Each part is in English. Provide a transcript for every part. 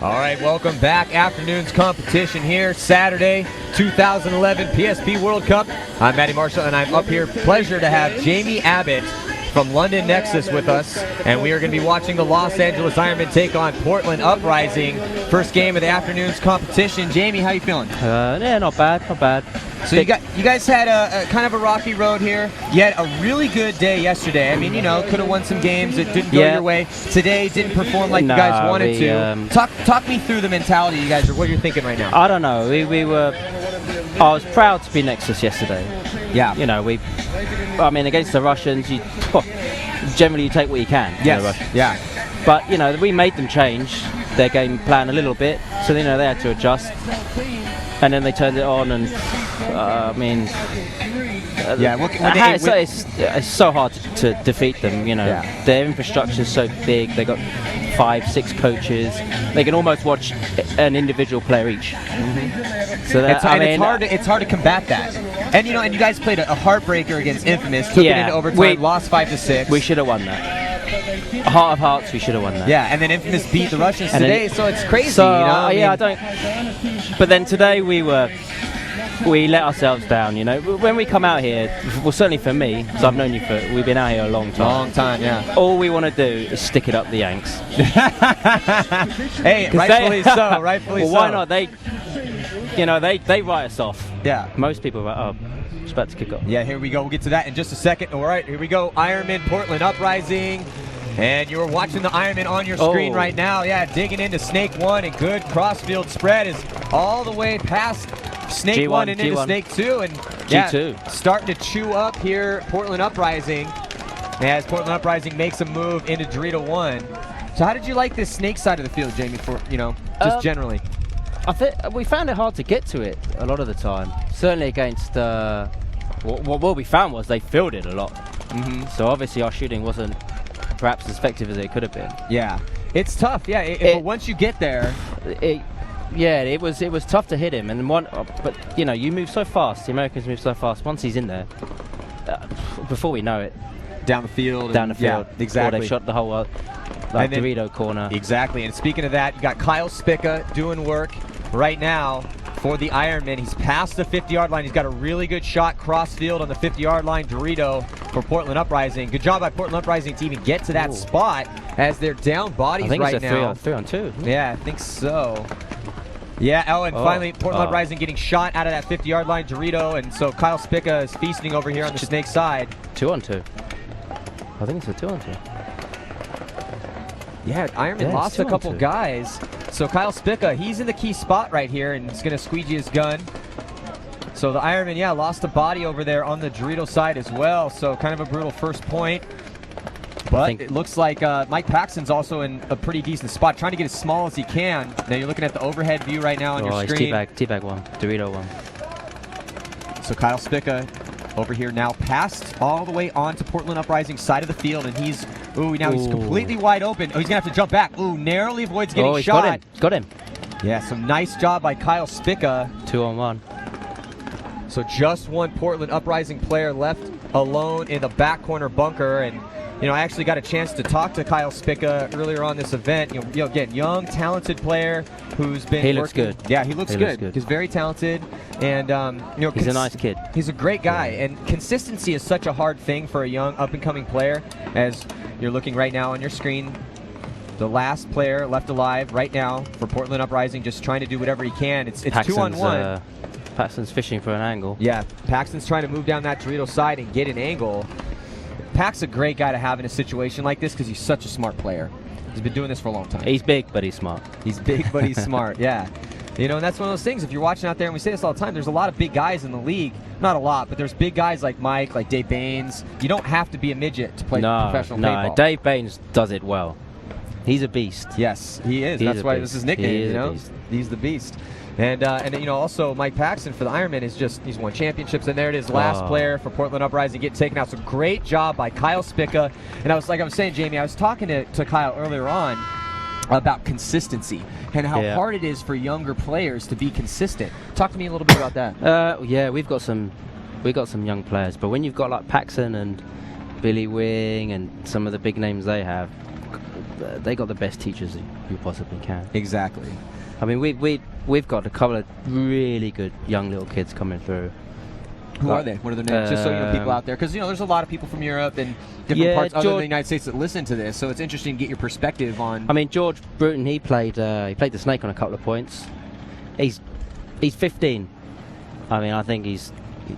All right, welcome back. Afternoon's competition here, Saturday, 2011 PSP World Cup. I'm Matty Marshall, and I'm up here. Pleasure to have Jamie Abbott from London Nexus with us, and we are going to be watching the Los Angeles Ironmen take on Portland Uprising. First game of the afternoon's competition. Jamie, how you feeling? Yeah, not bad, not bad. So you guys had a kind of a rocky road here. You had a really good day yesterday. I mean, you know, could have won some games that didn't go your way. Today didn't perform like you guys wanted to. Talk me through the mentality you guys are, what you're thinking right now. I don't know. I was proud to be Nexus yesterday. Yeah. You know, I mean, against the Russians, generally you take what you can. Yes. Yeah. But, you know, we made them change their game plan a little bit, so, you know, they had to adjust. And then they turned it on, and I mean, it's so hard to defeat them. You know, their infrastructure is so big. They got 5-6 coaches. They can almost watch an individual player each. So that, it's hard to combat that. And you know, and you guys played a heartbreaker against Infamous. Took it into overtime, lost 5-6. We should have won that. Heart of hearts, we should have won that. Yeah, and then Infamous beat the Russians today, so it's crazy. So, you know? I don't. But then today we let ourselves down. You know, when we come out here, well, certainly for me, because I've known you we've been out here a long time. Long time, yeah. All we want to do is stick it up the Yanks. Hey, rightfully so. Rightfully well, so. Why not? They write us off. Yeah. Most people are. It's about to kick off. Yeah, here we go. We'll get to that in just a second. All right, here we go. Ironmen, Portland Uprising. And you're watching the Ironmen on your screen right now. Yeah, digging into Snake 1, and good crossfield spread is all the way past Snake G1, 1 and into G1. Snake 2. And G2. Starting to chew up here, Portland Uprising, as Portland Uprising makes a move into Dorito 1. So how did you like this Snake side of the field, Jamie, for, you know, just generally? I think we found it hard to get to it a lot of the time. Certainly against, what we found was they filled it a lot. So obviously our shooting wasn't perhaps as effective as it could have been. Yeah, it's tough. Yeah, but once you get there, it was tough to hit him. And but you know, you move so fast. The Americans move so fast. Once he's in there, before we know it, down the field. Yeah, exactly. Or they shot the whole Dorito corner. Exactly. And speaking of that, you got Kyle Spica doing work right now for the Ironmen. He's past the 50-yard line. He's got a really good shot cross field on the 50-yard line. Dorito for Portland Uprising. Good job by Portland Uprising to even get to that spot as they're down bodies right now. I think it's a 3-on-2. Yeah, I think so. Yeah, and finally Portland Uprising getting shot out of that 50-yard line. Dorito, and so Kyle Spica is feasting over here on the Snake side. 2-on-2. I think it's a 2-on-2. Yeah, Ironman lost a couple guys. So Kyle Spica, he's in the key spot right here, and he's going to squeegee his gun. So the Ironman, lost a body over there on the Dorito side as well. So kind of a brutal first point. But it looks like Mike Paxton's also in a pretty decent spot, trying to get as small as he can. Now you're looking at the overhead view right now on your screen. Teabag one, Dorito one. So Kyle Spica over here now passed all the way on to Portland Uprising side of the field, and he's completely wide open. Oh, he's gonna have to jump back. Ooh, narrowly avoids getting shot. Got him. Yeah, so nice job by Kyle Spica. 2-on-1. So just one Portland Uprising player left alone in the back corner bunker, and you know, I actually got a chance to talk to Kyle Spica earlier on this event. You know, again, young, talented player who's been He looks good. Yeah, he looks good. He's very talented, and you know, he's a nice kid. He's a great guy, and consistency is such a hard thing for a young, up-and-coming player. As you're looking right now on your screen, the last player left alive right now for Portland Uprising, just trying to do whatever he can. It's 2-on-1. Paxton's fishing for an angle. Yeah, Paxton's trying to move down that Dorito side and get an angle. Pax's a great guy to have in a situation like this because he's such a smart player. He's been doing this for a long time. He's big, but he's smart. He's big, but he's smart, yeah. You know, and that's one of those things, if you're watching out there, and we say this all the time, there's a lot of big guys in the league. Not a lot, but there's big guys like Mike, like Dave Baines. You don't have to be a midget to play professional paintball. No, Dave Baines does it well. He's a beast. Yes, he is. That's why this is his nickname, you know? He's the beast. And you know, also Mike Paxton for the Ironmen he's won championships, and there it is, last player for Portland Uprising get taken out. So great job by Kyle Spica. And I was saying, Jamie, I was talking to Kyle earlier on about consistency and how hard it is for younger players to be consistent. Talk to me a little bit about that. Yeah, we've got some young players, but when you've got like Paxton and Billy Wing and some of the big names they have, they got the best teachers you possibly can. Exactly. I mean, we've got a couple of really good young little kids coming through. Who are they? What are their names? Just so you know, people out there, because there's a lot of people from Europe and different parts other than the United States that listen to this. So it's interesting to get your perspective on. I mean, George Bruton, he played the snake on a couple of points. He's 15. I mean, I think he's.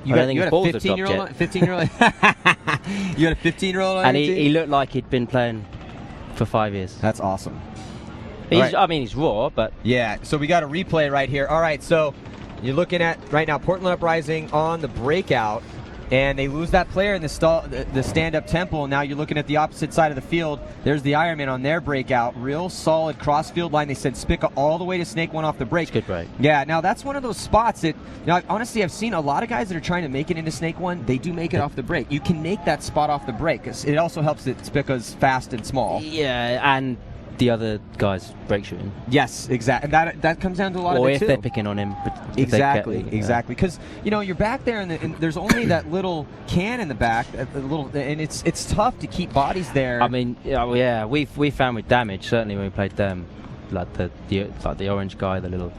You got a 15-year-old. 15-year-old. You got a 15-year-old on and your team? He looked like he'd been playing for 5 years. That's awesome. I mean, he's raw, but yeah. So we got a replay right here. All right, so. You're looking at right now Portland Uprising on the breakout, and they lose that player in the stand-up temple. Now you're looking at the opposite side of the field. There's the Ironmen on their breakout. Real solid cross-field line. They sent Spica all the way to snake one off the break. Good break. Yeah, now that's one of those spots that, honestly, I've seen a lot of guys that are trying to make it into snake one. They do make it off the break. You can make that spot off the break. It also helps that Spica's fast and small. Yeah, and the other guys break shooting. Yes, exactly. And that comes down to a lot of it, too. Or if they're picking on him. Exactly. Because, you're back there, and there's only that little can in the back, and it's tough to keep bodies there. I mean, yeah, we found with damage, certainly when we played them, like the orange guy, the little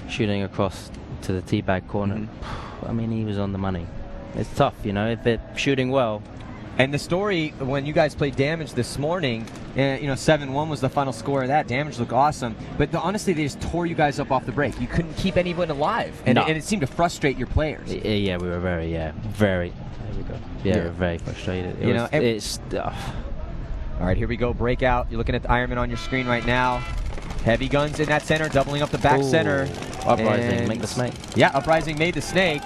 shooting across to the teabag corner. Mm-hmm. I mean, he was on the money. It's tough, if they're shooting well. And the story, when you guys played Damage this morning, 7-1 was the final score of that. Damage looked awesome. But honestly, they just tore you guys up off the break. You couldn't keep anyone alive. And, and it seemed to frustrate your players. Yeah, we were very, there we go. Yeah, we were very frustrated. All right, here we go. Breakout. You're looking at the Ironman on your screen right now. Heavy guns in that center, doubling up the back center. Uprising, make the snake. Yeah, Uprising made the snake.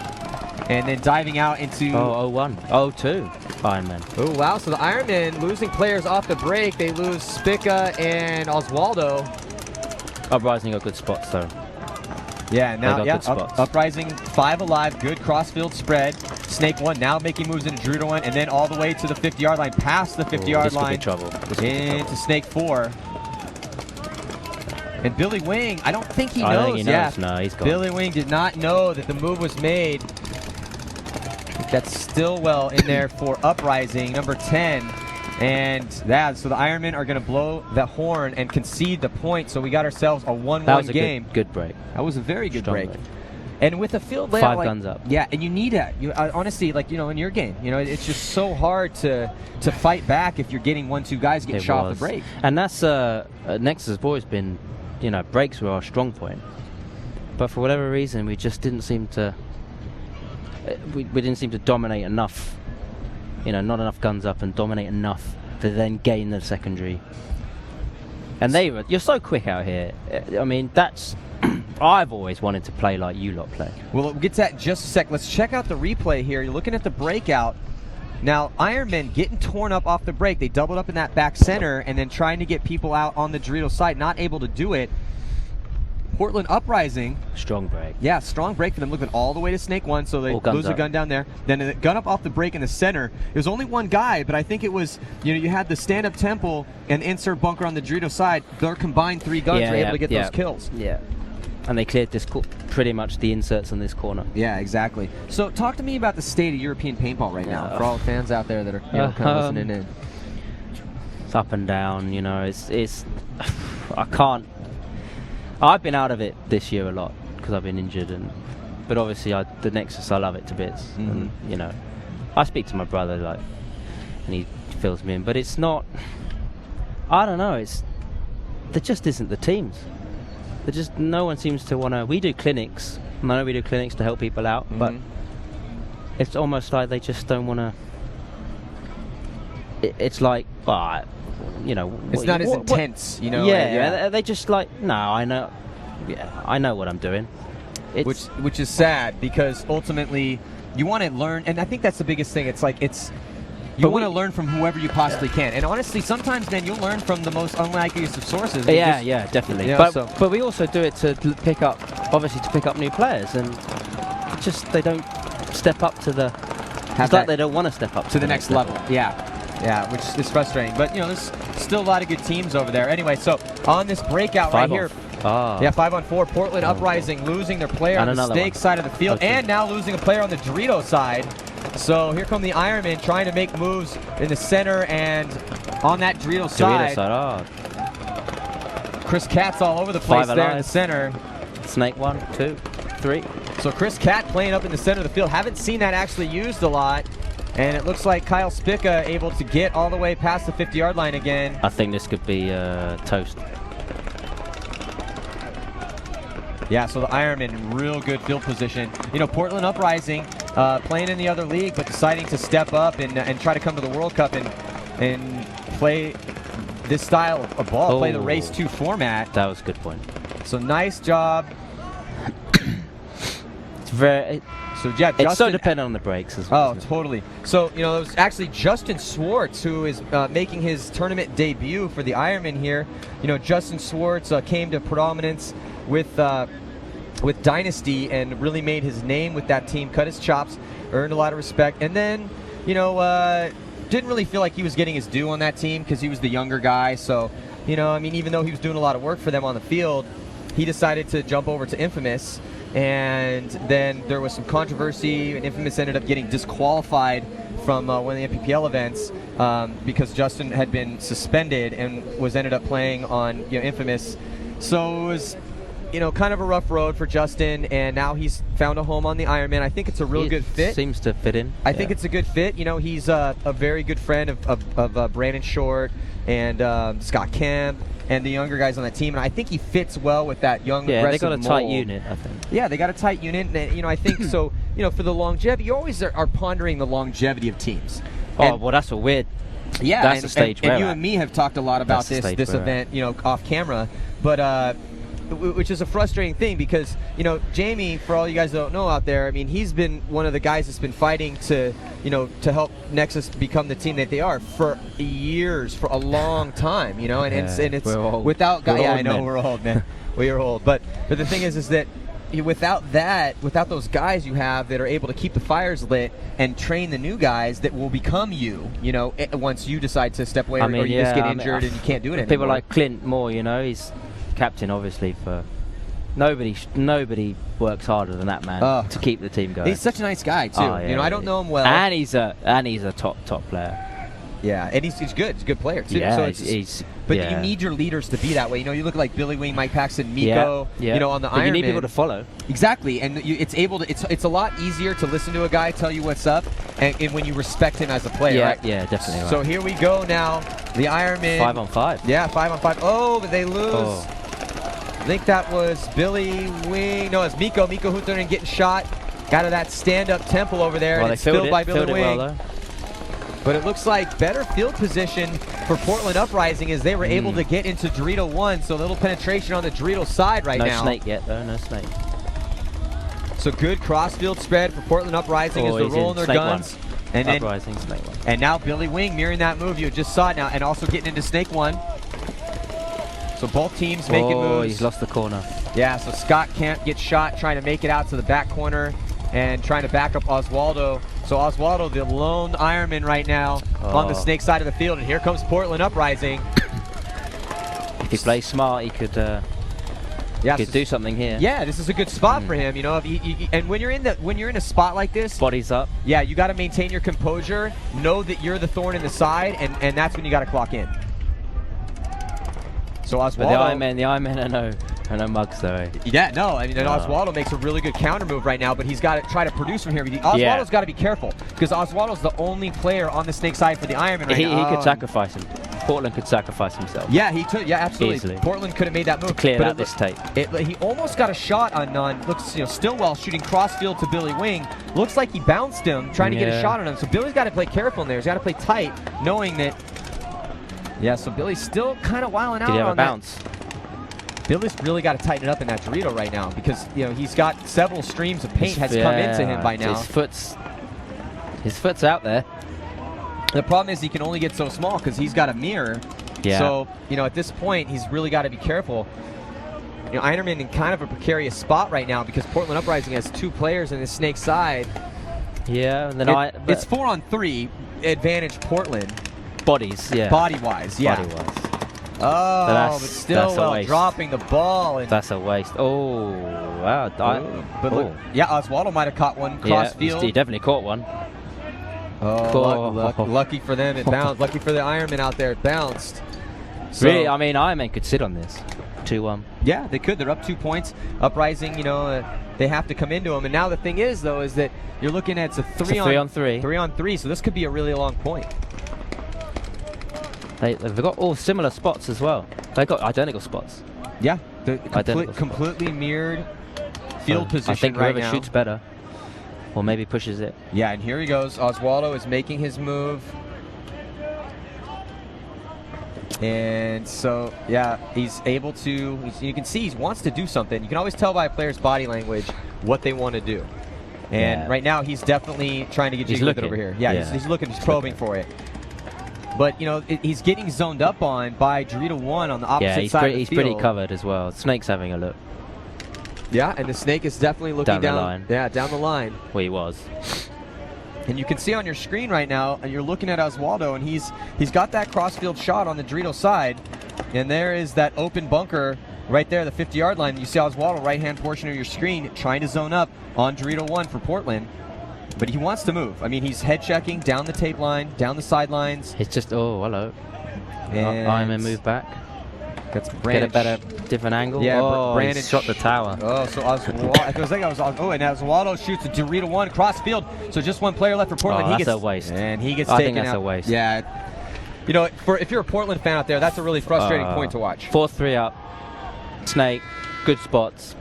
And then diving out into... 0-1. 0-2. Ironmen. Oh, wow. So the Ironmen losing players off the break. They lose Spica and Oswaldo. Uprising got good spots, though. Yeah, now, Uprising 5 alive. Good crossfield spread. Snake 1 now making moves into Druida 1. And then all the way to the 50-yard line. Past the 50-yard line. Into Snake 4. And Billy Wing, I don't think he knows. I think he knows. No, he's gone. Billy Wing did not know that the move was made. That's Stillwell in there for Uprising, number 10. And so the Ironmen are going to blow the horn and concede the point. So we got ourselves a 1-1 game. Good break. That was a very good break. And with a field layout 5 guns up. Yeah, and you need that. Honestly, in your game, it's just so hard to fight back if you're getting 1-2 guys getting shot off the break. And that's Nexus has always been, breaks were our strong point. But for whatever reason, we just didn't seem to. We didn't seem to dominate enough, not enough guns up and dominate enough to then gain the secondary. And you're so quick out here. I mean, that's, I've always wanted to play like you lot play. Well, we'll get to that in just a sec. Let's check out the replay here. You're looking at the breakout. Now, Ironmen getting torn up off the break. They doubled up in that back center and then trying to get people out on the Dorito side, not able to do it. Portland Uprising. Strong break. Yeah, strong break for them. Looking all the way to Snake 1, so they lose a gun down there. Then a gun up off the break in the center. It was only one guy, but I think it was, you had the stand-up temple and insert bunker on the Dorito side. Their combined 3 guns were able to get those kills. Yeah. And they cleared this pretty much the inserts on this corner. Yeah, exactly. So talk to me about the state of European paintball right now for all the fans out there that are kind of listening in. It's up and down, it's I can't. I've been out of it this year a lot because I've been injured, but obviously the Nexus, I love it to bits. Mm-hmm. And, I speak to my brother and he fills me in, but it's not. I don't know. There just isn't the teams. No one seems to want to. We do clinics. I know we do clinics to help people out, but it's almost like they just don't want to. It's like, it's not as intense, Yeah, they just no, I know. Yeah, I know what I'm doing. Which is sad because ultimately you want to learn, and I think that's the biggest thing. You want to learn from whoever you possibly can, and honestly, sometimes, man, you'll learn from the most unlikeliest of sources. Yeah, definitely. But we also do it to pick up new players, and just they don't step up to the. It's like they don't want to step up to the next level. Yeah, which is frustrating. But, there's still a lot of good teams over there. Anyway, so on this breakout right here. 5-on-4. Portland Uprising losing their player on the Snake side of the field and now losing a player on the Dorito side. So here come the Ironmen trying to make moves in the center and on that Dorito side. Chris Cat's all over the place there in the center. Snake 1, 2, 3. So Chris Cat playing up in the center of the field. Haven't seen that actually used a lot. And it looks like Kyle Spica able to get all the way past the 50-yard line again. I think this could be toast. Yeah, so the Ironmen in real good field position. You know, Portland Uprising playing in the other league, but deciding to step up and try to come to the World Cup and play this style of ball, play the race 2 format. That was a good point. So nice job. It's very... So yeah, it's so dependent on the breaks as well. Oh, totally. So, you know, it was actually Justin Swartz who is making his tournament debut for the Ironman here. You know, Justin Swartz came to prominence with Dynasty and really made his name with that team, cut his chops, earned a lot of respect. And then, you know, didn't really feel like he was getting his due on that team because he was the younger guy. So, you know, I mean, even though he was doing a lot of work for them on the field, he decided to jump over to Infamous. And then there was some controversy, and Infamous ended up getting disqualified from one of the MPPL events because Justin had been suspended and ended up playing on Infamous. So it was, you know, kind of a rough road for Justin, and now he's found a home on the Ironman. I think it's a real good fit. Seems to fit in. I think it's a good fit. You know, he's a very good friend of Brandon Short and Scott Kemp and the younger guys on that team, and I think he fits well with that young, aggressive they got a mold. tight unit, I think. Yeah, they got a tight unit, and you know, I think so. You know, for the longevity, you always are pondering the longevity of teams. Oh, well, that's what weird. Yeah, that's the stage. And you and me have talked a lot about this event, you know, off camera, but which is a frustrating thing because, you know, Jamie, for all you guys that don't know out there, I mean, he's been one of the guys that's been fighting to, you know, to help Nexus become the team that they are for years, for a long time, you know, and it's without guys. Yeah, I know, we're old, man. We are old, but the thing is that without those guys you have that are able to keep the fires lit and train the new guys that will become you know, once you decide to step away, or you just get injured and you can't do it anymore. People like Clint Moore, you know, he's captain obviously for nobody works harder than that man to keep the team going. He's such a nice guy too. You know, I don't know him well, and he's a top player. Yeah, and he's good. He's a good player too. Yeah, so but you need your leaders to be that way. You know, you look like Billy Wing, Mike Paxton, Miko. You know, on the Ironman. You need people to follow. Exactly, and it's a lot easier to listen to a guy tell you what's up, and when you respect him as a player. Right? Yeah, definitely. So here we go now. The Ironman 5-on-5. Yeah, 5-on-5. Oh, but they lose. Oh. I think that was Billy Wing. No, it's Miko. Miko Huthern getting shot. Got to that stand-up temple over there, and it's filled by Billy Wing. Well, but it looks like better field position for Portland Uprising as they were able to get into Dorito 1, so a little penetration on the Dorito side now. No snake yet, though. No snake. So good cross-field spread for Portland Uprising as they're rolling their guns. And then, Uprising, snake 1. And now Billy Wing mirroring that move. You just saw it now, and also getting into snake 1. So both teams making moves. Oh, he's lost the corner. Yeah, so Scott can't get shot, trying to make it out to the back corner and trying to back up Oswaldo. So Oswaldo, the lone Ironman right now on the snake side of the field. And here comes Portland Uprising. If he plays smart, he could do something here. Yeah, this is a good spot for him. You know, and when you're in a spot like this, bodies up. Yeah, you got to maintain your composure. Know that you're the thorn in the side, and that's when you got to clock in. So Oswaldo, the Ironmen are no mugs though. Yeah, no. I mean, Oswaldo makes a really good counter move right now, but he's got to try to produce from here. Oswaldo's got to be careful because Oswaldo's the only player on the snake side for the Ironman right now. He could sacrifice him. Portland could sacrifice himself. Yeah, he could. Yeah, absolutely. Easily. Portland could have made that move. Clear out this tape. He almost got a shot on looks, you know, Stillwell shooting crossfield to Billy Wing. Looks like he bounced him, trying to get a shot on him. So Billy's got to play careful in there. He's got to play tight, knowing that. Yeah, so Billy's still kind of wilding out. Did he have on a bounce? Billy's really got to tighten it up in that Dorito right now because, you know, he's got several streams of paint has come into him by now. His foot's out there. The problem is he can only get so small because he's got a mirror. Yeah. So, you know, at this point, he's really got to be careful. You know, Ironman in kind of a precarious spot right now because Portland Uprising has 2 players in the snake side. Yeah, and then it's 4-on-3 advantage Portland. Bodies, yeah. Body-wise, yeah. Body-wise. Oh, but Stillwell dropping the ball. And that's a waste. Oh, wow. Look, yeah, Oswaldo might have caught one cross-field. He definitely caught one. Oh, lucky for them, it bounced. Lucky for the Ironman out there, it bounced. So, really, I mean, Ironman could sit on this. 2-1. Yeah, they could. They're up 2 points. Uprising, they have to come into them. And now the thing is, though, is that you're looking at it's a 3-on-3. 3-on-3, so this could be a really long point. They've got all similar spots as well. They've got identical spots. Yeah, the completely mirrored field position. I think right whoever now shoots better, or maybe pushes it. Yeah, and here he goes. Oswaldo is making his move. And so, yeah, he's able to, you can see he wants to do something. You can always tell by a player's body language what they want to do. And right now, he's definitely trying to get jiggy with it over here. Yeah, he's looking, he's probing for it. But, he's getting zoned up on by Dorito 1 on the opposite side of the he's field. pretty covered as well. Snake's having a look. Yeah, and the Snake is definitely looking down the line. Yeah, down the line. Well, he was. And you can see on your screen right now, and you're looking at Oswaldo, and he's got that crossfield shot on the Dorito side, and there is that open bunker right there, the 50-yard line. You see Oswaldo, right-hand portion of your screen, trying to zone up on Dorito 1 for Portland, but he wants to move. I mean, he's head-checking down the tape line, down the sidelines. It's just, oh, hello. Ironmen move back. That's Get a better, different angle. Yeah, Brandon shot the tower. Oh, so Oswaldo, and Oswaldo shoots a Dorito 1 cross field. So just one player left for Portland. That's a waste. And he gets I taken think that's out. a waste. Yeah. If you're a Portland fan out there, that's a really frustrating point to watch. 4-3 up. Snake, good spots.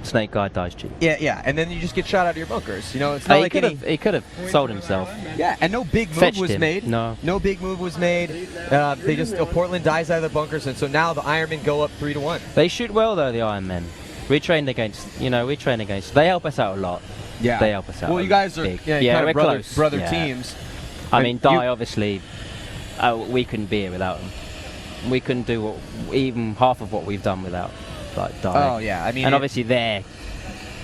Snake guy dies cheap. Yeah, and then you just get shot out of your bunkers. It's not like he could have sold himself. Yeah, and no big move was made. No big move was made. They just Portland dies out of the bunkers, and so now the Ironmen go up 3-1. They shoot well though, the Ironmen. We train against. They help us out a lot. Yeah, they help us out. Well, you guys are kind of brother teams. I mean, Die obviously. We couldn't be here without them. We couldn't do even half of what we've done without. Die. Oh yeah, I mean, and obviously they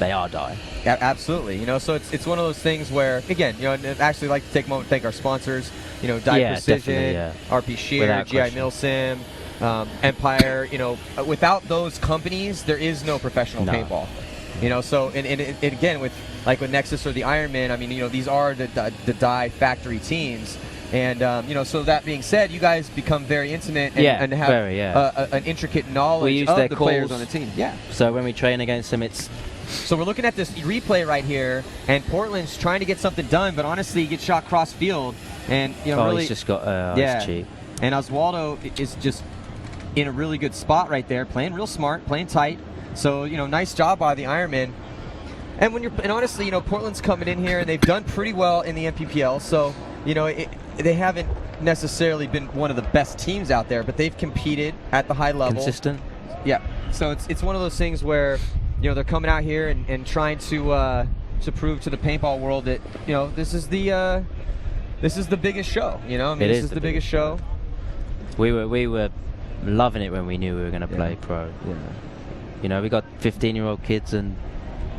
are Die. Yeah, absolutely. So it's one of those things where, again, I'd actually like to take a moment to thank our sponsors. Die Precision, RP Shear, GI Milsim, Empire. Without those companies, there is no professional paintball. So and again with Nexus or the Ironmen, I mean, these are the Die factory teams. And, so that being said, you guys become very intimate and have an intricate knowledge of the players on the team. Yeah. So when we train against them, it's... So we're looking at this replay right here, and Portland's trying to get something done, but honestly, he gets shot cross field. And, really... he's just got... cheap. And Oswaldo is just in a really good spot right there, playing real smart, playing tight. So, nice job by the Ironmen. And honestly, Portland's coming in here, and they've done pretty well in the MPPL, so... they haven't necessarily been one of the best teams out there, but they've competed at the high level. Consistent. Yeah. So it's one of those things where, they're coming out here and trying to prove to the paintball world that, this is the biggest show. This is the biggest show. We were loving it when we knew we were going to play pro. Yeah. We got 15-year-old kids and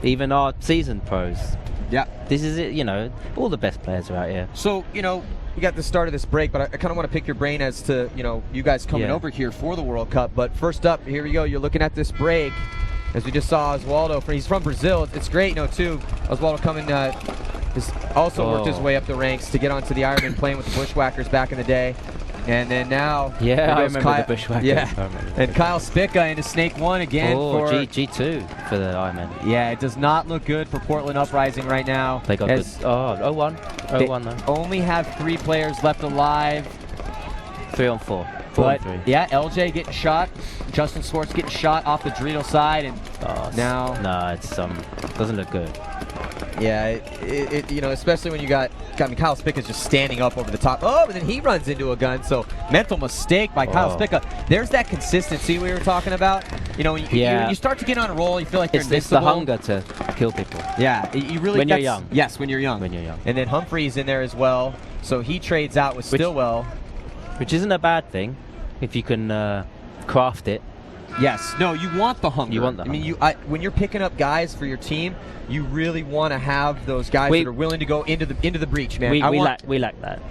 even our seasoned pros. Yeah. This is it, all the best players are out here. So, we got the start of this break, but I kind of want to pick your brain as to, you guys coming over here for the World Cup. But first up, here we go. You're looking at this break. As we just saw Oswaldo, he's from Brazil. It's great, too. Oswaldo coming, has also worked his way up the ranks to get onto the Ironmen, playing with the Bushwhackers back in the day. And then now... Yeah, I remember the Bushwhackers. Yeah, and Kyle Spica into Snake 1 again for... G2 for the Ironmen. Yeah, it does not look good for Portland Uprising right now. They got 0-1. 0-1 though. Only have 3 players left alive. 3-on-4. But, yeah, LJ getting shot. Justin Swartz getting shot off the Dorito side. And now... No, it's doesn't look good. Yeah, especially when you got Kyle Spica's just standing up over the top. Oh, but then he runs into a gun. So mental mistake by Kyle Spica. There's that consistency we were talking about. When you start to get on a roll, you feel like you're invincible. It's the hunger to kill people. Yeah, you really. When you're young. Yes, when you're young. And then Humphrey's in there as well. So he trades out with Stillwell, which isn't a bad thing if you can craft it. Yes. No, you want the hunger. You want the hunger. I mean, when you're picking up guys for your team, you really want to have those guys that are willing to go into the breach, man. We lack that.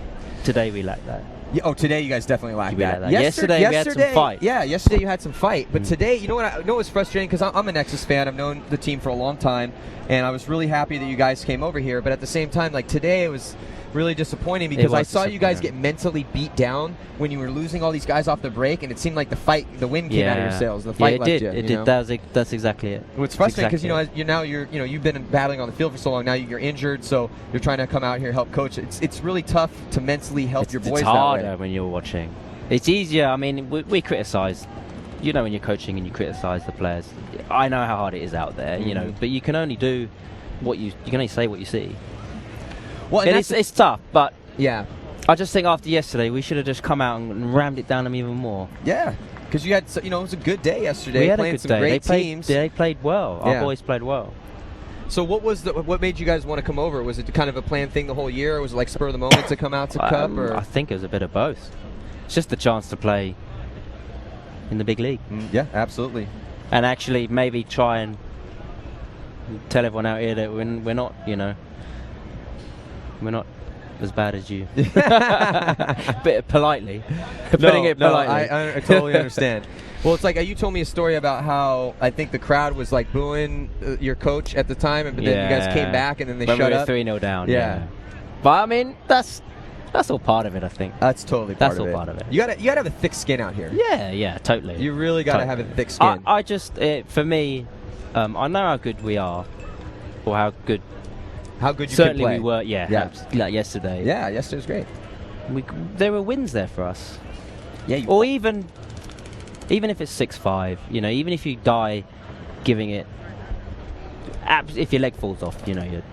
Today we lack that. Yeah, today you guys definitely lack that. Yesterday we had some fight. Yeah, yesterday you had some fight. But today, you know what? I know it's frustrating because I'm a Nexus fan. I've known the team for a long time, and I was really happy that you guys came over here. But at the same time, today it was really disappointing because I saw you guys get mentally beat down when you were losing all these guys off the break, and it seemed like the wind came out of your sails. The fight left you. It did. That's exactly it. Well, it's frustrating because you've been battling on the field for so long. Now you're injured, so you're trying to come out here and help coach. It's really tough to mentally help your boys. It's harder when you're watching. It's easier. I mean, we criticize. You know, when you're coaching and you criticize the players, I know how hard it is out there. You know, but you can only do what you can only say what you see. Well, and it's tough, but yeah, I just think after yesterday we should have just come out and rammed it down them even more. Yeah, because you had it was a good day yesterday. We had playing a good some day. Great teams. They played well. Our boys played well. So what made you guys want to come over? Was it kind of a planned thing the whole year, or was it like spur of the moment to come out to Cup? Or? I think it was a bit of both. It's just the chance to play in the big league. Yeah, absolutely. And actually maybe try and tell everyone out here that we're not, we're not as bad as you. Bit politely. Putting it politely. I totally understand. Well, it's like you told me a story about how I think the crowd was like booing your coach at the time, but then you guys came back and then they shut up. 3-0 down. Yeah. But I mean, that's all part of it, I think. That's totally part of it. That's all part of it. You gotta have a thick skin out here. Yeah, totally. You really gotta have a thick skin. I just, for me, I know how good we are, or how good you can play. Certainly we were, like yesterday. Yeah, yesterday was great. There were wins there for us. Yeah. Or even if it's 6-5, even if you die giving it, if your leg falls off,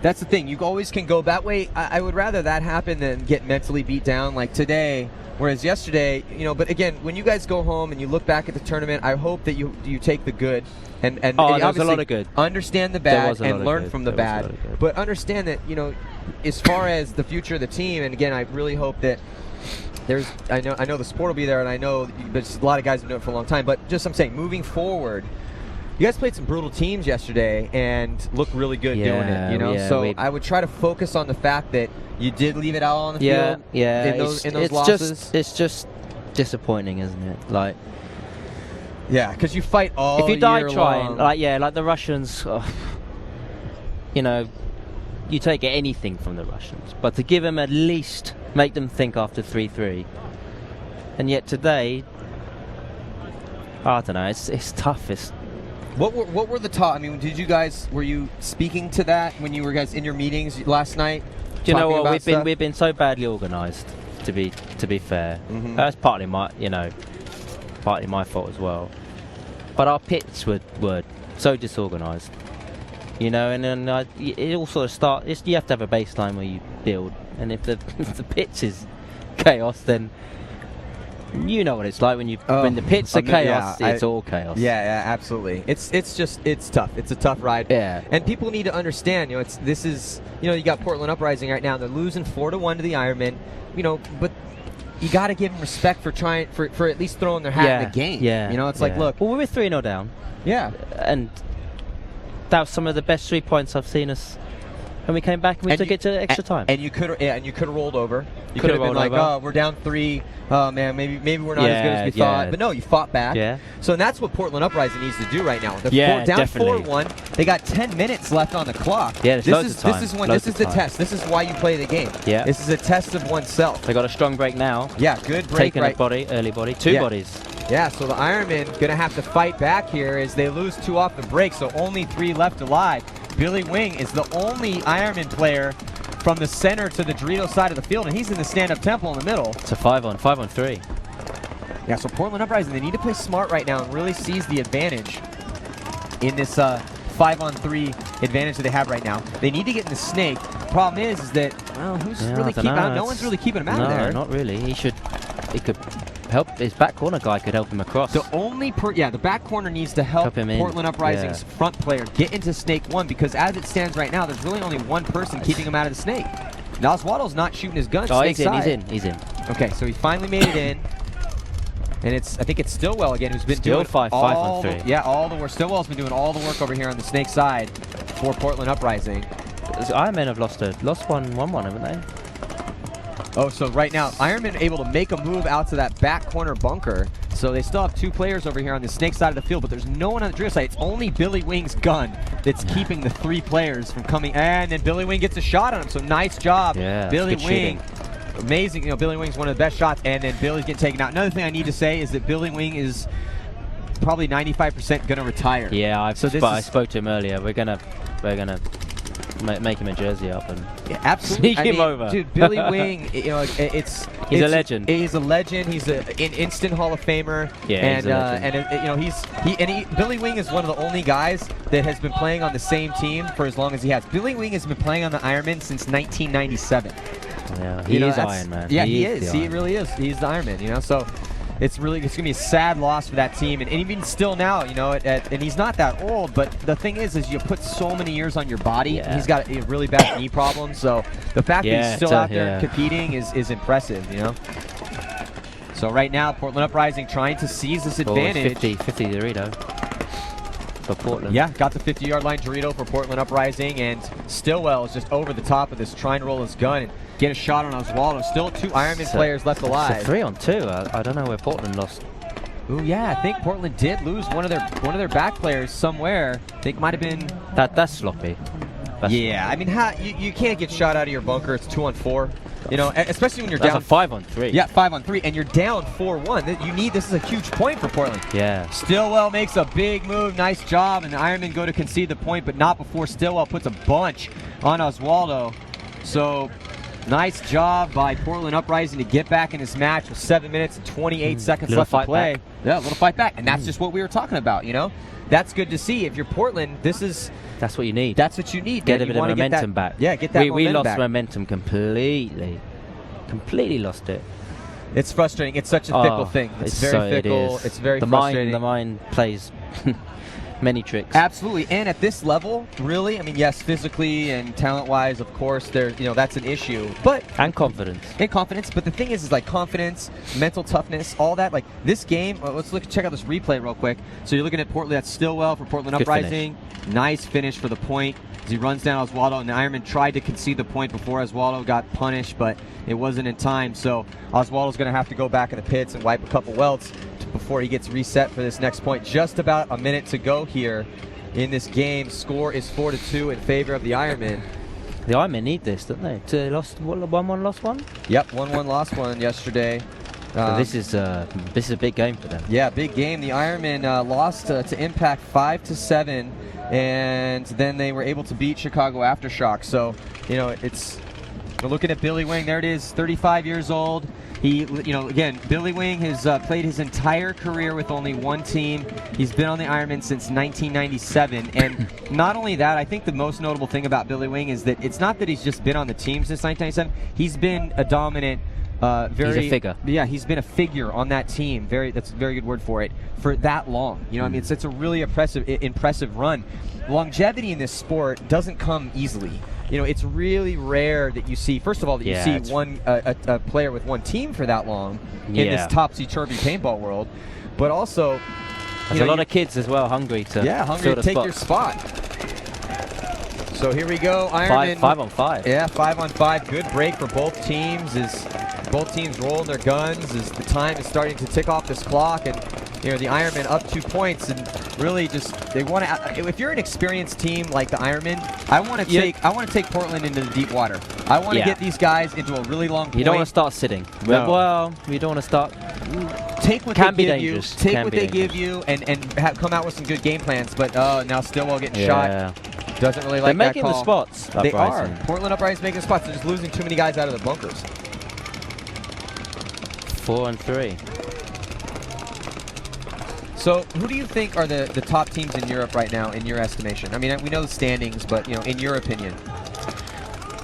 That's the thing. You always can go that way. I would rather that happen than get mentally beat down like today. Whereas yesterday, but again, when you guys go home and you look back at the tournament, I hope that you take the good and there was a lot of good. Understand the bad and learn from the bad. But understand that, as far as the future of the team, and again, I really hope that I know the support will be there, and I know there's a lot of guys have been doing it for a long time, but I'm saying, moving forward, you guys played some brutal teams yesterday and looked really good doing it, so I would try to focus on the fact that you did leave it out on the field in those losses. It's just disappointing, isn't it? Like, yeah, because you fight all year long. If you die trying, like the Russians, you take anything from the Russians, but to give them at least make them think after 3-3, and yet today, I don't know. It's tough. What were the top? I mean, were you speaking to that when you were guys in your meetings last night? Do you know what? We've been so badly organised. To be fair, that's partly my fault as well. But our pits were so disorganised, and then it all sort of starts. You have to have a baseline where you build, and if the pitch is chaos, then. You know what it's like when the pits are chaos. It's all chaos. Yeah, absolutely. It's tough. It's a tough ride. Yeah. And people need to understand. You got Portland Uprising right now. They're losing 4-1 to the Ironmen. But you got to give them respect for trying for at least throwing their hat in the game. Yeah. It's like, look. Well, we were 3-0 down. Yeah. And that was some of the best 3 points I've seen us. And we came back and we took it to extra time. And you could have rolled over. You could have been like, oh, we're down 3. Oh man, maybe we're not as good as we thought. But no, you fought back. Yeah. So that's what Portland Uprising needs to do right now. They're down 4-1. They got 10 minutes left on the clock. Yeah, this is the test. This is why you play the game. Yeah. This is a test of oneself. They got a strong break now. Yeah, good break. Taking early body, 2 bodies. Yeah, so the Ironmen gonna have to fight back here as they lose 2 off the break, so only 3 left alive. Billy Wing is the only Ironman player from the center to the Dorito side of the field, and he's in the stand-up temple in the middle. It's a 5-on-3. Yeah, so Portland Uprising, they need to play smart right now and really seize the advantage in this 5-on-3 advantage that they have right now. They need to get in the snake. Problem is that, well, no one's really keeping him out of there. No, not really. He could help. His back corner guy could help him across. The back corner needs to help Portland Uprising's front player get into snake 1, because as it stands right now, there's really only one person keeping him out of the snake. Now Oswado's not shooting his gun. He's in. Okay, so he finally made it in. And I think it's Stillwell again who's been doing 5-on-3. all the work. Stillwell's been doing all the work over here on the snake side for Portland Uprising. The Ironmen have lost 1-1, haven't they? Oh, so right now, Ironman able to make a move out to that back corner bunker. So they still have 2 players over here on the Snake side of the field, but there's no one on the Drill side. It's only Billy Wing's gun that's keeping the 3 players from coming. And then Billy Wing gets a shot on him, so nice job, Billy Wing. Amazing, Billy Wing's one of the best shots, and then Billy's getting taken out. Another thing I need to say is that Billy Wing is probably 95% going to retire. Yeah, I spoke to him earlier. We're gonna make him a jersey up and absolutely sneak him over. Dude, Billy Wing, he's a legend. He's a legend. He's an instant Hall of Famer. Yeah, Billy Wing is one of the only guys that has been playing on the same team for as long as he has. Billy Wing has been playing on the Ironman since 1997. Yeah, he is Iron Man. Yeah, he is. He really is. He's the Iron Man. So. It's going to be a sad loss for that team, and even still now, and he's not that old, but the thing is you put so many years on your body. Yeah. He's got a really bad knee problem, so the fact that he's still out there competing is impressive, So right now, Portland Uprising trying to seize this advantage. 50 Dorito for Portland. Yeah, got the 50-yard line Dorito for Portland Uprising, and Stillwell is just over the top of this, trying to roll his gun and get a shot on Oswaldo. Still 2 Ironman players left alive. It's a 3-on-2. I don't know where Portland lost. Ooh, yeah, I think Portland did lose one of their back players somewhere. I think might have been that's sloppy. I mean, you can't get shot out of your bunker. It's 2-on-4. Especially when you're down. That's a 5-on-3. Yeah, 5-on-3, and you're down 4-1. This is a huge point for Portland. Yeah. Stillwell makes a big move. Nice job, and the Ironmen go to concede the point, but not before Stillwell puts a bunch on Oswaldo. So. Nice job by Portland Uprising to get back in this match with 7 minutes and 28 seconds left to play. Yeah, a little fight back, and that's just what we were talking about. That's good to see. If you're Portland, that's what you need. That's what you need. Get a bit of momentum back. Yeah, get that momentum back. We lost back. Momentum completely. Completely lost it. It's frustrating. It's such a fickle thing. It's very fickle. It's very frustrating. The mind plays many tricks. Absolutely, and at this level, really, yes, physically and talent-wise, of course, that's an issue. And confidence. But the thing is like confidence, mental toughness, all that. Like this game, let's check out this replay real quick. So you're looking at Portland. That's Stillwell for Portland Uprising. Nice finish for the point. As he runs down Oswaldo, and the Ironman tried to concede the point before Oswaldo got punished, but it wasn't in time. So Oswaldo's going to have to go back in the pits and wipe a couple welts before he gets reset for this next point. Just about a minute to go here in this game. Score is 4-2 in favor of the Ironmen. The Ironmen need this, don't they? They lost 1-1, lost 1? Yep, 1-1, lost 1 yesterday. So this is a big game for them. Yeah, big game. The Ironmen lost to Impact 5-7, and then they were able to beat Chicago Aftershock. So, we're looking at Billy Wing. There it is, 35 years old. He, again, Billy Wing has played his entire career with only one team. He's been on the Ironman since 1997. And not only that, I think the most notable thing about Billy Wing is that it's not that he's just been on the team since 1997. He's been a dominant, he's a figure. Yeah, he's been a figure on that team. That's a very good word for it. For that long. It's a really impressive run. Longevity in this sport doesn't come easily. It's really rare that you see, first of all, that you see a player with one team for that long in this topsy-turvy paintball world, but also there's a lot of kids as well hungry to take your spot. So here we go, Ironman. 5-on-5. Yeah, 5-on-5. Good break for both teams as both teams rolling their guns as the time is starting to tick off this clock, and the Ironmen up 2 points, and really just they want to. If you're an experienced team like the Ironmen, I want to take Portland into the deep water. I want to get these guys into a really long point. You don't want to start sitting. No. Well, you don't want to start. Take what they give you. Take what they give you, and come out with some good game plans. But now Stillwell getting shot. Doesn't really like that call. They're making the spots. They are. Portland Uprising making the spots. They're just losing too many guys out of the bunkers. 4-3. So, who do you think are the top teams in Europe right now, in your estimation? We know the standings, but in your opinion.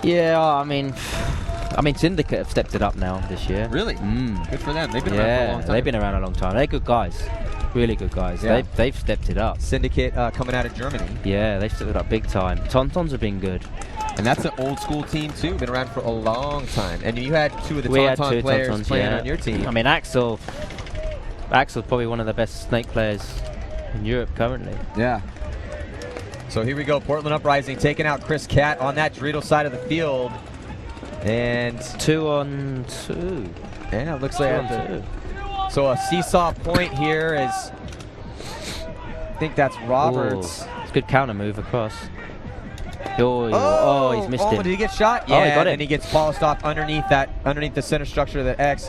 Yeah, Syndicate have stepped it up now this year. Really? Good for them. They've been around for a long time. They've been around a long time. They're good guys. Really good guys. Yeah. They've stepped it up. Syndicate coming out of Germany. Yeah, they've stepped it up big time. Tauntauns have been good. And that's an old school team too. Been around for a long time. And you had two of the Tauntaun players playing on your team. Axel's probably one of the best Snake players in Europe currently. Yeah. So here we go. Portland Uprising taking out Chris Cat on that Dorito side of the field. And 2-on-2. Yeah, it looks like So a seesaw point here is, I think that's Roberts. Ooh, it's a good counter move across. Oh, he's missed it. Did he get shot? Yeah, he got it. And he gets polished off underneath the center structure of the X.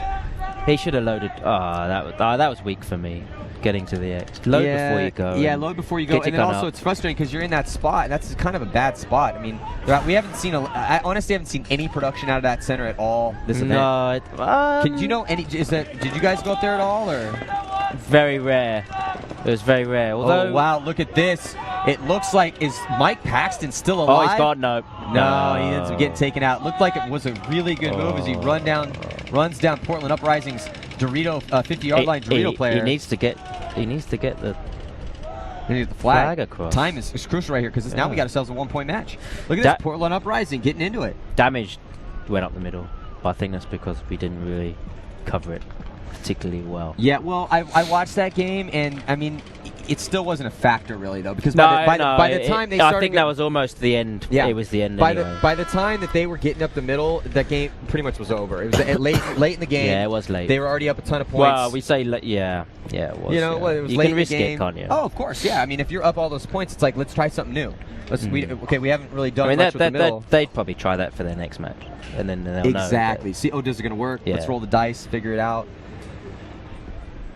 He should have loaded. That was weak for me. Getting to the X. Load before you go. Yeah, load before you go. And then also it's frustrating because you're in that spot. And that's kind of a bad spot. I mean, we haven't seen I honestly haven't seen any production out of that center at all this event. No. Do you know any? Did you guys go up there at all, or? Very rare. It was very rare. Although, oh wow, look at this. It looks like, is Mike Paxton still alive? Oh, he's gone. No, he ends up getting taken out. Looked like it was a really good move as he runs down Portland Uprising's Dorito 50-yard line Dorito player. He needs to get the flag across. Time is crucial right here because now we got ourselves a 1-point match. Look at this, Portland Uprising getting into it. Damage went up the middle, but I think that's because we didn't really cover it particularly well. Yeah, well, I watched that game, and I mean, it still wasn't a factor really though, because by the time they started, I think that was almost the end. Yeah, it was the end. By the time that they were getting up the middle, that game pretty much was over. It was late in the game. Yeah, it was late. They were already up a ton of points. Well, we say yeah, it was. You know, well, it was you late can risk in the game. It, can't you? Oh, of course, yeah. I mean, if you're up all those points, it's like let's try something new. We haven't really done much with the middle. They'd probably try that for their next match, and then they'll know. Exactly. See, does it going to work? Yeah. Let's roll the dice, figure it out.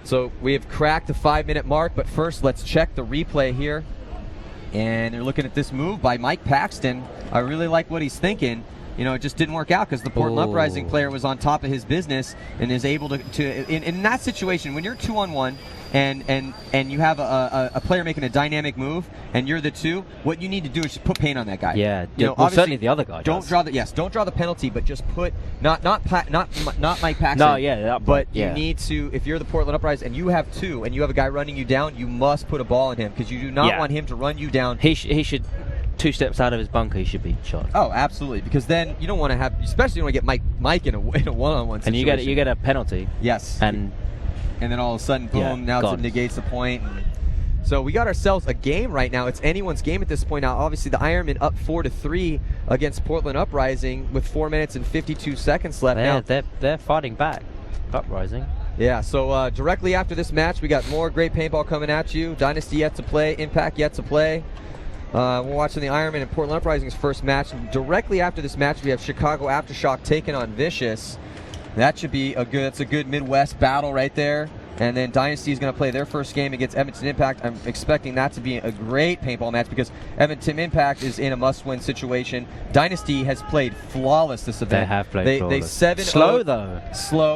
So we have cracked the 5-minute mark, but first let's check the replay here. And they're looking at this move by Mike Paxton. I really like what he's thinking. You know, it just didn't work out because the Portland Uprising player was on top of his business and is able to in that situation, when you're 2-on-1 and you have a player making a dynamic move and you're the two, what you need to do is just put pain on that guy. Yeah, you know, well, certainly the other guy don't draw the penalty, but just put not Mike Paxton. No, yeah, but you need to, if you're the Portland Uprising and you have two and you have a guy running you down, you must put a ball in him because you do not want him to run you down. He should 2 steps out of his bunker, he should be shot. Oh, absolutely, because then you don't want to have, especially you want to get Mike in a one-on-one situation. And you get a penalty. Yes. And then all of a sudden, boom! Now it negates the point. So we got ourselves a game right now. It's anyone's game at this point now. Obviously, the Ironmen up 4-3 against Portland Uprising with 4 minutes and 52 seconds left. They're fighting back. Uprising. Yeah, so directly after this match, we got more great paintball coming at you. Dynasty yet to play, Impact yet to play. We're watching the Ironmen and Portland Uprising's first match. And directly after this match, we have Chicago Aftershock taking on Vicious. That should be that's a good Midwest battle right there. And then Dynasty is going to play their first game against Edmonton Impact. I'm expecting that to be a great paintball match because Edmonton Impact is in a must-win situation. Dynasty has played flawless this event. They have played flawless. They 7-0'd. Slow, though.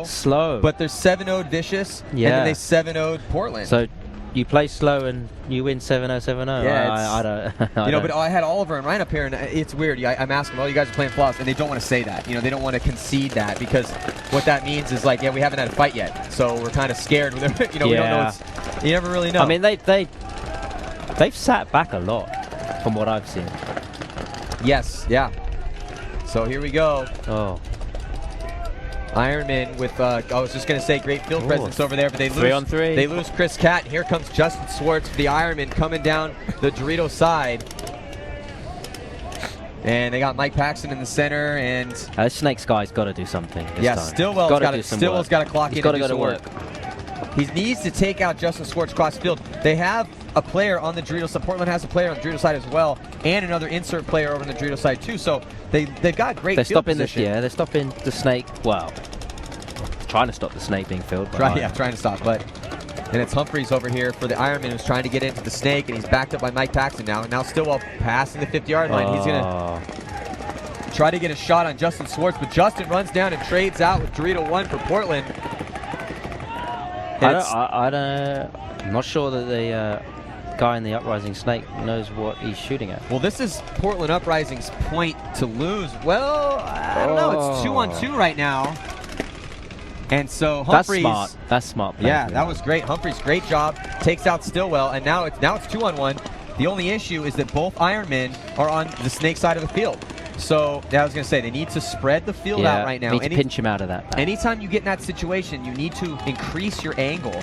Slow. But they're 7-0'd Vicious, and then they 7-0'd Portland. So you play slow and you win 7-0, 7-0. Yeah, I don't. But I had Oliver and Ryan up here, and it's weird. I'm asking, you guys are playing flawless, and they don't want to say that. They don't want to concede that because what that means is like, we haven't had a fight yet, so we're kind of scared. We don't know. You never really know. I mean, they've sat back a lot from what I've seen. Yes, yeah. So here we go. Oh. Ironman with, I was just going to say, great field presence over there, but they lose. 3-on-3. They lose Chris Catt, and here comes Justin Swartz for the Ironman coming down the Dorito side. And they got Mike Paxton in the center, and Snake's guy's got to do something this time. Stillwell's got to clock in and do some work. He needs to take out Justin Swartz cross field. They have a player on the Dorito side. Portland has a player on the Dorito side as well, and another insert player over on the Dorito side too. So they've got great field position. They're stopping the Snake. Well, trying to stop the Snake being filled. Trying to stop. And it's Humphreys over here for the Ironman who's trying to get into the Snake, and he's backed up by Mike Paxton now. And now Stillwell passing the 50-yard line. He's going to try to get a shot on Justin Swartz, but Justin runs down and trades out with Dorito 1 for Portland. I'm not sure that the guy in the Uprising Snake knows what he's shooting at. Well, this is Portland Uprising's point to lose. Well, I don't know. It's 2-on-2 right now. And so Humphreys. That's smart. Yeah, that was great. Humphreys, great job. Takes out Stillwell, and now it's 2-on-1. The only issue is that both Ironmen are on the Snake side of the field. So I was going to say, they need to spread the field out right now. Need to pinch him out of that. Anytime you get in that situation, you need to increase your angle.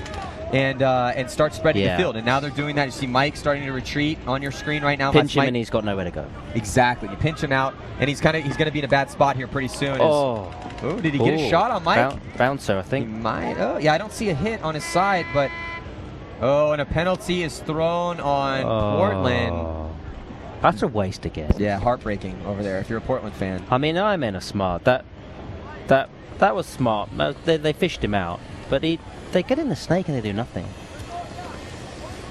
and start spreading the field. And now they're doing that. You see Mike starting to retreat on your screen right now. Pinch him and he's got nowhere to go. Exactly. You pinch him out, and he's going to be in a bad spot here pretty soon. Oh, did he get a shot on Mike? Bouncer, I think. He might. Oh, yeah, I don't see a hit on his side, but and a penalty is thrown on Portland. That's a waste again. Yeah, heartbreaking over there if you're a Portland fan. I mean, Ironmen are smart. That was smart. They fished him out, but they get in the snake and they do nothing.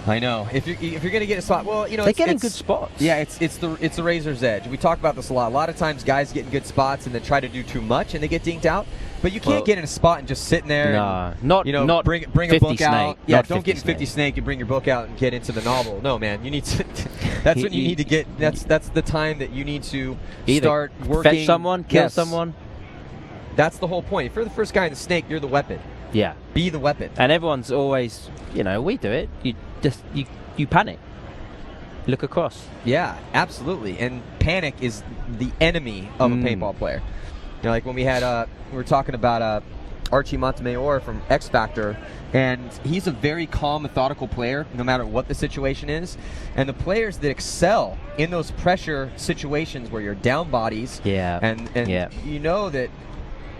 I know. If you're gonna get a spot, well, they get in good spots. Yeah, it's the razor's edge. We talk about this a lot. A lot of times, guys get in good spots and then try to do too much and they get dinked out. But you can't get in a spot and just sitting there. Not bring a book out. Yeah, don't get in 50 snake. You bring your book out and get into the novel. No, man, you need to. That's when you need to get. That's the time that you need to start working. Fetch someone, kill someone. That's the whole point. If you're the first guy in the snake, you're the weapon. Yeah. Be the weapon. And everyone's always, we do it. You panic. Look across. Yeah, absolutely. And panic is the enemy of a paintball player. Like when we were talking about Archie Montemayor from X Factor, and he's a very calm, methodical player, no matter what the situation is. And the players that excel in those pressure situations where you're down bodies, and you know that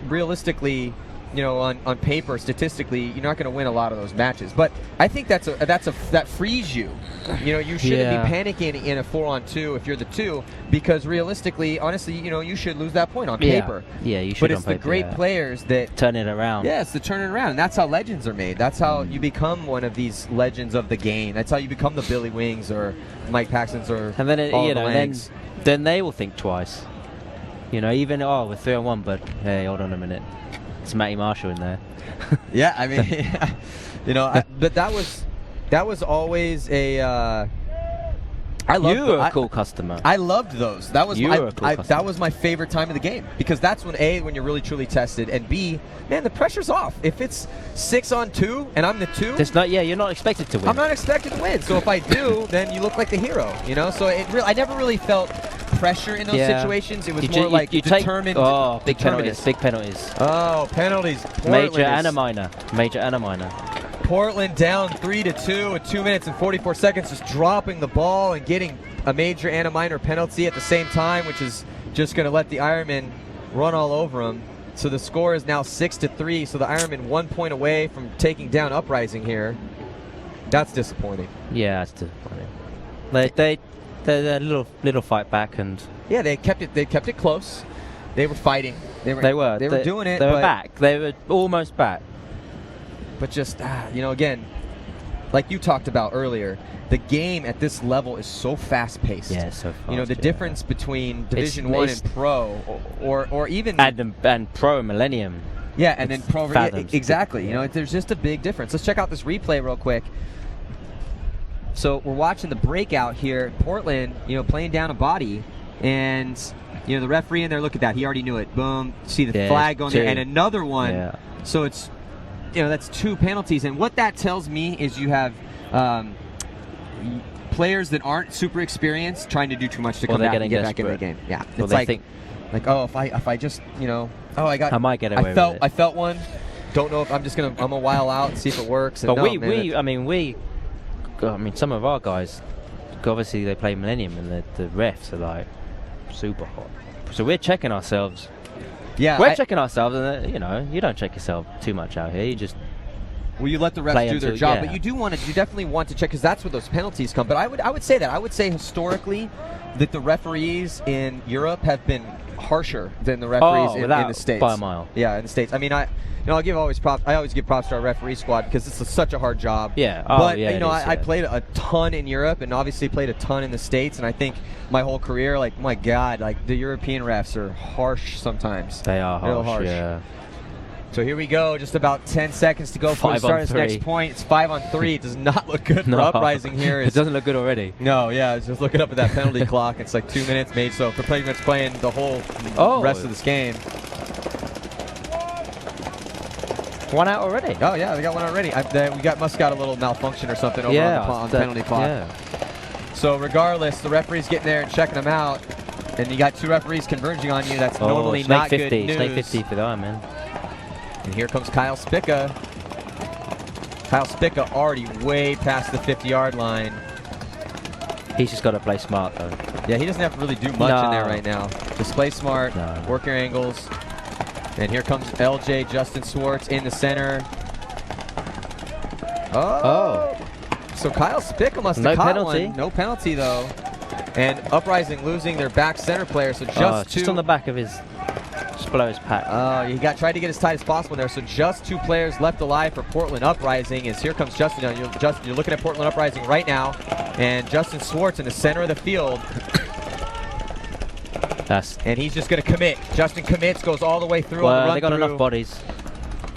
realistically, on paper, statistically, you're not going to win a lot of those matches. But I think that frees you. You shouldn't be panicking in a 4-on-2 if you're the 2, because realistically, honestly, you should lose that point on paper. Yeah, you should. But it's the great players that turn it around. Yeah, it's the turn it around, and that's how legends are made. That's how you become one of these legends of the game. That's how you become the Billy Wings or Mike Paxton's or and then then they will think twice. Even we're 3-on-1, but hey, hold on a minute. It's Matty Marshall in there. Yeah, I mean, but that was always a. You were a cool customer. I loved those. That was that was my favorite time of the game, because that's when when you're really truly tested, and B, man, the pressure's off. If it's 6-on-2 and I'm the 2, you're not expected to win. I'm not expected to win. So if I do, then you look like the hero. So I never really felt pressure in those situations. It was more like determined. Big penalties. Oh, penalties. Major and a minor. Portland down 3-2 with 2 minutes and 44 seconds, just dropping the ball and getting a major and a minor penalty at the same time, which is just going to let the Ironmen run all over them. So the score is now 6-3. So the Ironmen 1 point away from taking down Uprising here. That's disappointing. Yeah, that's disappointing. They little fight back, and they kept it close. They were fighting. They were doing it. They were back. They were almost back. But just, again, like you talked about earlier, the game at this level is so fast-paced. Yeah, so fast. The difference between Division 1 and Pro, or even... And Pro and Millennium. Yeah, and then Pro... exactly. Yeah. There's just a big difference. Let's check out this replay real quick. So we're watching the breakout here. Portland, playing down a body, and, the referee in there, look at that. He already knew it. Boom. See the flag going there, and another one. Yeah. So it's... that's 2 penalties, and what that tells me is you have players that aren't super experienced trying to do too much to come back and get back in the game. Yeah, it's if I just I might get away with it. I felt one. Don't know if I'm a while out and see if it works. And but some of our guys, obviously they play Millennium, and the refs are like super hot. So we're checking ourselves. Yeah, we're checking ourselves, and you don't check yourself too much out here. You just you let the refs do their job, but you definitely want to check, because that's where those penalties come. But I would say historically that the referees in Europe have been harsher than the referees in the States by a mile. Yeah, in the States. I mean, I always give props to our referee squad, because it's such a hard job. Yeah. I played a ton in Europe, and obviously played a ton in the States, and I think my whole career, my God, the European refs are harsh sometimes. They are harsh. Yeah. So here we go, just about 10 seconds to go before we start this next point. It's 5-on-3. It does not look good for Uprising here. It doesn't look good already. No, yeah, just looking up at that penalty clock. It's 2 minutes made, so they're pretty much playing the whole rest of this game. One out already? Oh, yeah, we got one already. Must got a little malfunction or something over on the penalty clock. Yeah. So regardless, the referee's getting there and checking them out, and you got 2 referees converging on you. That's normally not good news. Snake 50 for the Ironmen. And here comes Kyle Spica. Kyle Spica already way past the 50-yard line. He's just got to play smart, though. Yeah, he doesn't have to really do much in there right now. Just play smart, work your angles. And here comes LJ, Justin Schwartz in the center. Oh. So Kyle Spica must have caught one. No penalty, though. And Uprising losing their back center player. So just on the back of his below his pack. He tried to get as tight as possible there. So just 2 players left alive for Portland Uprising. As here comes Justin. You're looking at Portland Uprising right now, and Justin Schwartz in the center of the field. And he's just going to commit. Justin commits, goes all the way through on the run. They got enough bodies.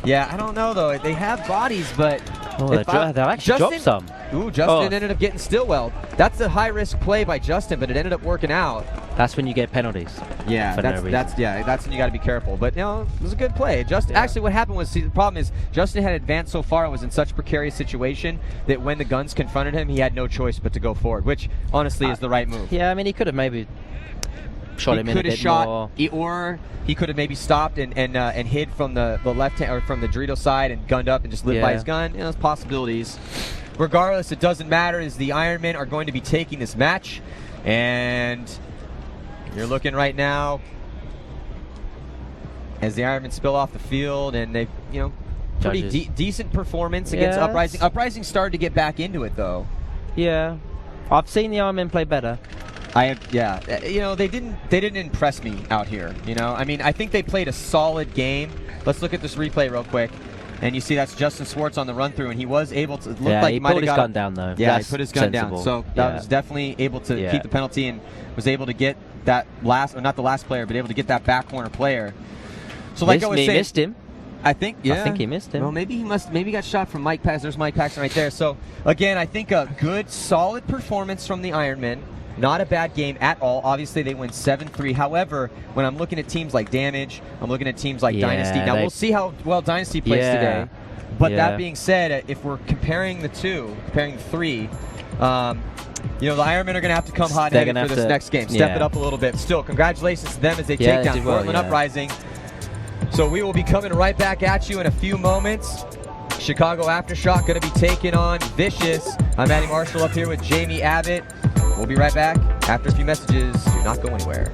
Yeah, I don't know though. They have bodies, but they've actually dropped some. Ooh, Justin ended up getting Stillwell. That's a high-risk play by Justin, but it ended up working out. That's when you get penalties. Yeah, that's when you got to be careful. But it was a good play. Actually, what happened was, the problem is Justin had advanced so far, it was in such a precarious situation that when the guns confronted him, he had no choice but to go forward, which honestly is the right move. Yeah, I mean, he could have maybe shot him in a bit more. Or he could have maybe stopped and hid from the left hand or from the Dorito side and gunned up and just lived by his gun. There's possibilities. Regardless, it doesn't matter, as the Ironmen are going to be taking this match. And you're looking right now as the Ironmen spill off the field, and they've, pretty decent performance against Uprising. Uprising started to get back into it, though. Yeah. I've seen the Ironmen play better. They didn't impress me out here. I mean, I think they played a solid game. Let's look at this replay real quick. And you see that's Justin Schwartz on the run through, and he was able to he put his gun down, though. Yeah, he put his gun down. So that was definitely able to keep the penalty, and was able to get that not the last player, but able to get that back corner player. So like I was saying, missed him. I think he missed him. Well, maybe he got shot from Mike Paxton. There's Mike Paxton right there. So again, I think a good, solid performance from the Ironmen. Not a bad game at all. Obviously, they win 7-3. However, when I'm looking at teams like Damage, I'm looking at teams like Dynasty. Now, we'll see how well Dynasty plays today. But that being said, if we're comparing the three, the Ironmen are going to have to come hot-headed for this next game. Step it up a little bit. Still, congratulations to them as they take down Portland Uprising. So we will be coming right back at you in a few moments. Chicago Aftershock going to be taking on Vicious. I'm Matty Marshall up here with Jamie Abbott. We'll be right back after a few messages. Do not go anywhere.